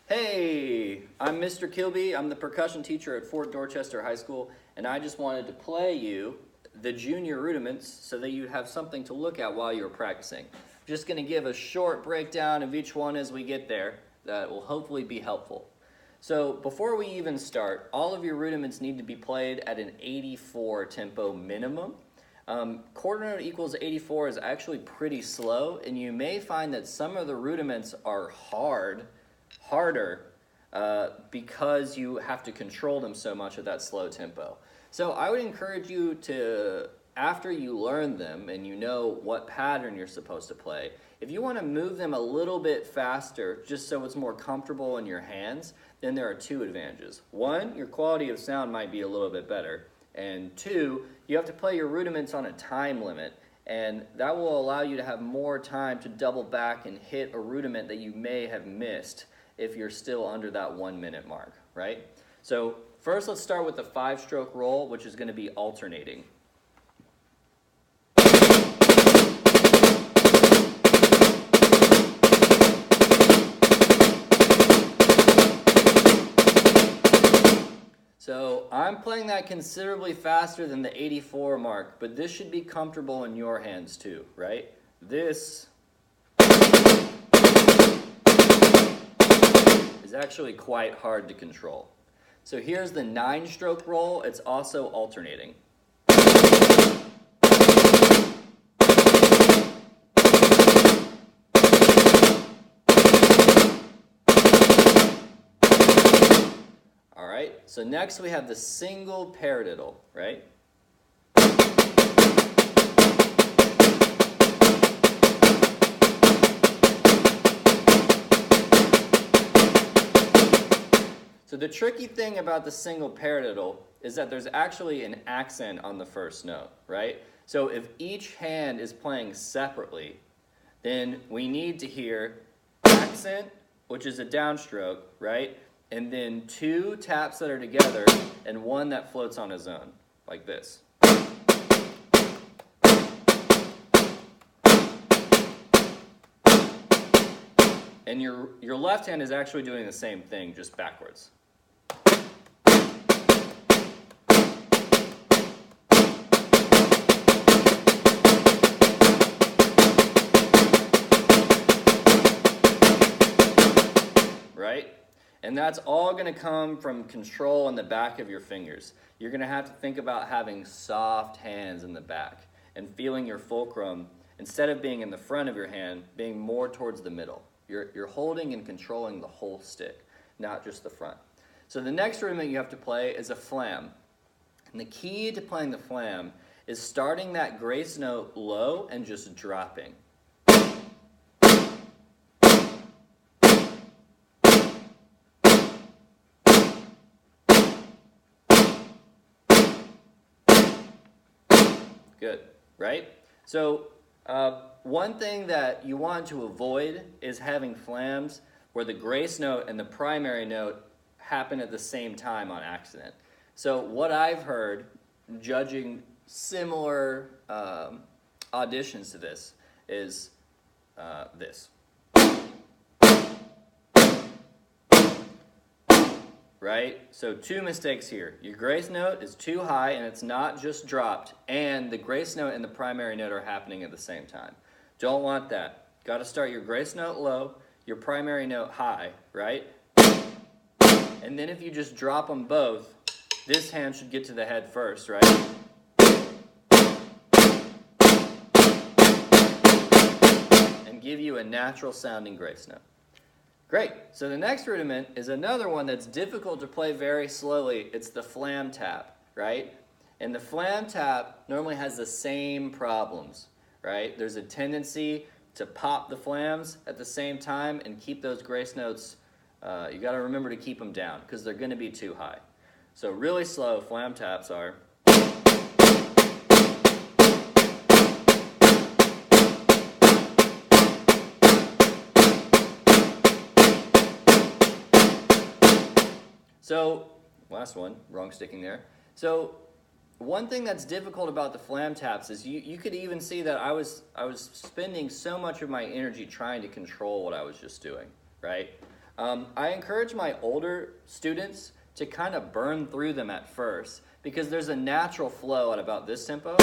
Hey, I'm Mr. Kilby. I'm the percussion teacher at Fort Dorchester High School, and I just wanted to play you the junior rudiments so that you have something to look at while you're practicing. I'm just going to give a short breakdown of each one as we get there that will hopefully be helpful. So before we even start, all of your rudiments need to be played at an 84 tempo minimum. Quarter note equals 84 is actually pretty slow, and you may find that some of the rudiments are harder because you have to control them so much at that slow tempo. So I would encourage you to, after you learn them and you know what pattern you're supposed to play, if you want to move them a little bit faster just so it's more comfortable in your hands, then there are two advantages. One, your quality of sound might be a little bit better. And two, you have to play your rudiments on a time limit, and that will allow you to have more time to double back and hit a rudiment that you may have missed if you're still under that 1 minute mark, right? So first let's start with the 5-stroke roll, which is going to be alternating. So I'm playing that considerably faster than the 84 mark, but this should be comfortable in your hands too, right? This is actually quite hard to control. So here's the 9-stroke roll. It's also alternating. So next we have the single paradiddle, right? So the tricky thing about the single paradiddle is that there's actually an accent on the first note, right? So if each hand is playing separately, then we need to hear accent, which is a downstroke, right? And then 2 taps that are together and 1 that floats on his own, like this. And your left hand is actually doing the same thing, just backwards. Right? And that's all going to come from control in the back of your fingers. You're going to have to think about having soft hands in the back and feeling your fulcrum, instead of being in the front of your hand, being more towards the middle. You're holding and controlling the whole stick, not just the front. So the next rudiment you have to play is a flam. And the key to playing the flam is starting that grace note low and just dropping. Good, right? So one thing that you want to avoid is having flams where the grace note and the primary note happen at the same time on accident. So what I've heard, judging similar auditions to this, is this. Right? So 2 mistakes here. Your grace note is too high and it's not just dropped, and the grace note and the primary note are happening at the same time. Don't want that. Got to start your grace note low, your primary note high, right? And then if you just drop them both, this hand should get to the head first, right? And give you a natural sounding grace note. Great. So the next rudiment is another one that's difficult to play very slowly. It's the flam tap, right? And the flam tap normally has the same problems, right? There's a tendency to pop the flams at the same time and keep those grace notes. You got to remember to keep them down because they're going to be too high. So really slow flam taps are. So, last one, wrong sticking there. So, one thing that's difficult about the flam taps is you could even see that I was spending so much of my energy trying to control what I was just doing, right? I encourage my older students to kind of burn through them at first because there's a natural flow at about this tempo.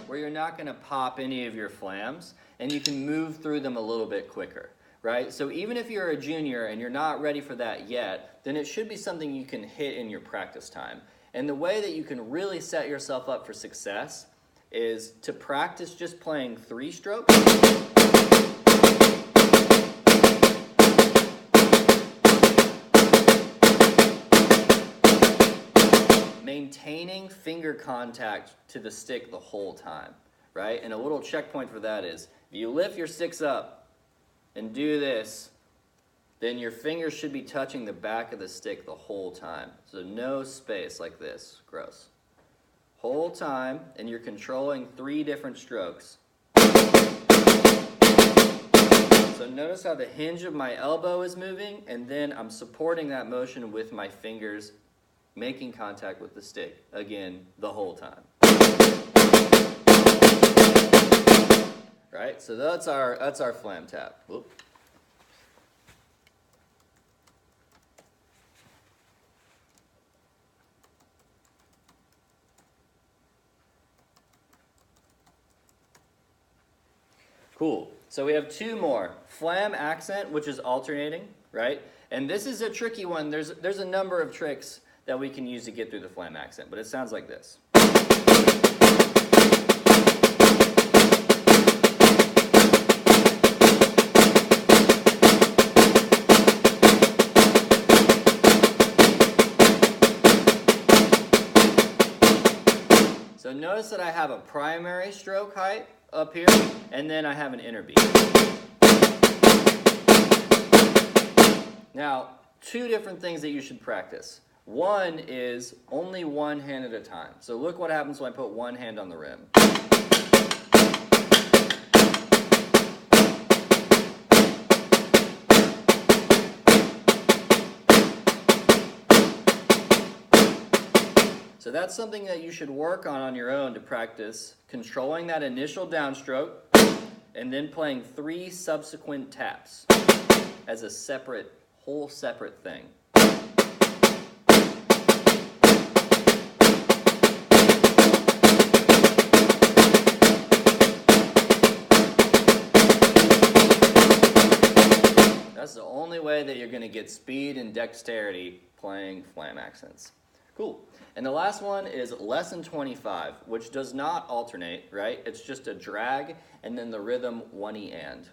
Where you're not going to pop any of your flams and you can move through them a little bit quicker, right? So even if you're a junior and you're not ready for that yet, then it should be something you can hit in your practice time. And the way that you can really set yourself up for success is to practice just playing 3 strokes. Maintaining finger contact to the stick the whole time, right? And a little checkpoint for that is, if you lift your sticks up and do this, then your fingers should be touching the back of the stick the whole time. So no space like this, gross. Whole time, and you're controlling 3 different strokes. So notice how the hinge of my elbow is moving, and then I'm supporting that motion with my fingers making contact with the stick, again, the whole time. Right, so that's our flam tap. Whoop. Cool. So we have 2 more. Flam accent, which is alternating, right? And this is a tricky one. There's a number of tricks that we can use to get through the flam accent, but it sounds like this. So notice that I have a primary stroke height up here, and then I have an inner beat. Now, 2 different things that you should practice. One is only 1 hand at a time. So look what happens when I put 1 hand on the rim. So that's something that you should work on your own to practice controlling that initial downstroke and then playing 3 subsequent taps as a whole separate thing. That's the only way that you're going to get speed and dexterity playing flam accents. Cool. And the last one is lesson 25, which does not alternate, right? It's just a drag and then the rhythm 1E and.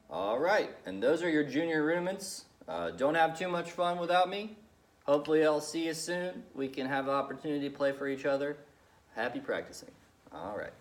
All right, and those are your junior rudiments. Don't have too much fun without me. Hopefully I'll see you soon. We can have an opportunity to play for each other. Happy practicing. All right.